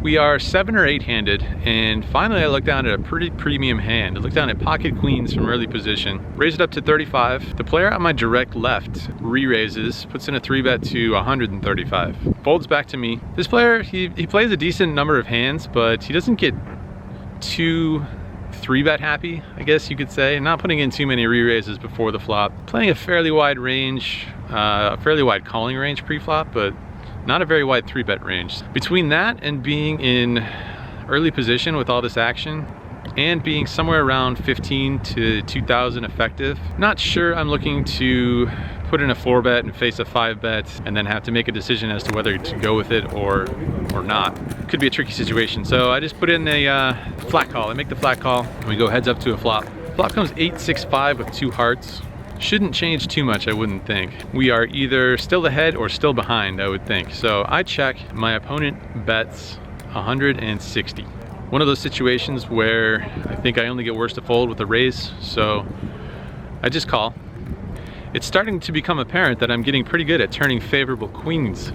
We are 7 or 8 handed, and finally I looked down at a pretty premium hand. I looked down at pocket queens from early position, raised it up to 35. The player on my direct left re-raises, puts in a 3-bet to 135. Folds back to me. This player, he plays a decent number of hands, but he doesn't get too 3-bet happy, I guess you could say. Not putting in too many re-raises before the flop. Playing a fairly wide range, a fairly wide calling range pre-flop, but not a very wide 3-bet range. Between that and being in early position with all this action, and being somewhere around 15 to 2,000 effective, not sure I'm looking to put in a 4-bet and face a 5-bet and then have to make a decision as to whether to go with it or not. Could be a tricky situation. So I just put in a flat call. I make the flat call and we go heads up to a flop. Flop comes 8-6-5 with 2 hearts. Shouldn't change too much, I wouldn't think. We are either still ahead or still behind, I would think. So I check, my opponent bets 160. One of those situations where I think I only get worse to fold with a raise, so I just call. It's starting to become apparent that I'm getting pretty good at turning favorable queens,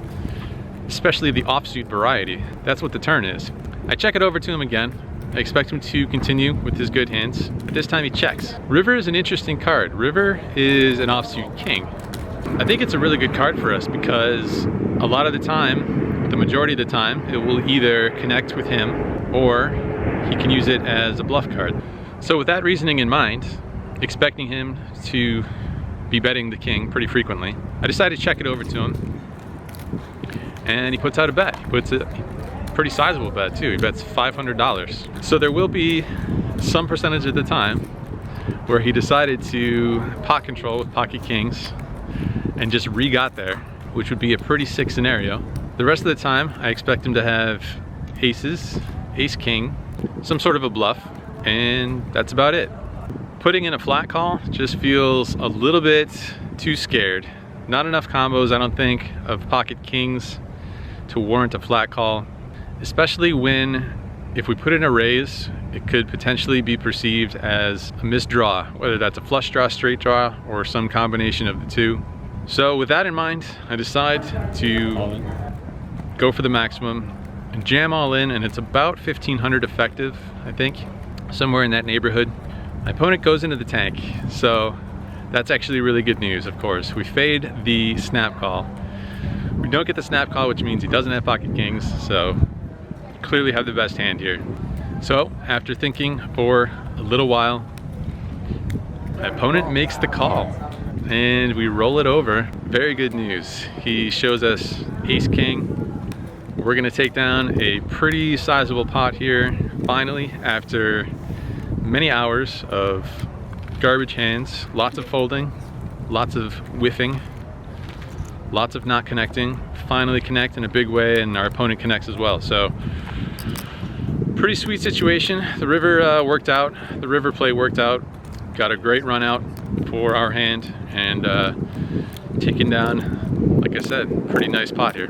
especially the offsuit variety. That's what the turn is. I check it over to him again. I expect him to continue with his good hands, but this time he checks. River is an interesting card. River is an offsuit king. I think it's a really good card for us because a lot of the time, the majority of the time, it will either connect with him or he can use it as a bluff card. So with that reasoning in mind, expecting him to be betting the king pretty frequently, I decided to check it over to him, and he puts out a bet. He puts a pretty sizable bet too. He bets $500. So there will be some percentage of the time where he decided to pot control with pocket kings and just re-got there, which would be a pretty sick scenario. The rest of the time, I expect him to have aces, ace king, some sort of a bluff, and that's about it. Putting in a flat call just feels a little bit too scared. Not enough combos, I don't think, of pocket kings to warrant a flat call, especially when, if we put in a raise, it could potentially be perceived as a misdraw, whether that's a flush draw, straight draw, or some combination of the two. So with that in mind, I decide to go for the maximum and jam all in, and it's about 1,500 effective, I think, somewhere in that neighborhood. My opponent goes into the tank, so that's actually really good news, of course. We fade the snap call. We don't get the snap call, which means he doesn't have pocket kings, so clearly have the best hand here. So after thinking for a little while, my opponent makes the call and we roll it over. Very good news. He shows us ace king. We're gonna take down a pretty sizable pot here finally, after many hours of garbage hands, lots of folding, lots of whiffing, lots of not connecting. Finally connect in a big way, and our opponent connects as well. So pretty sweet situation. The river worked out. The river play worked out. Got a great run out for our hand, and taking down, like I said, pretty nice pot here.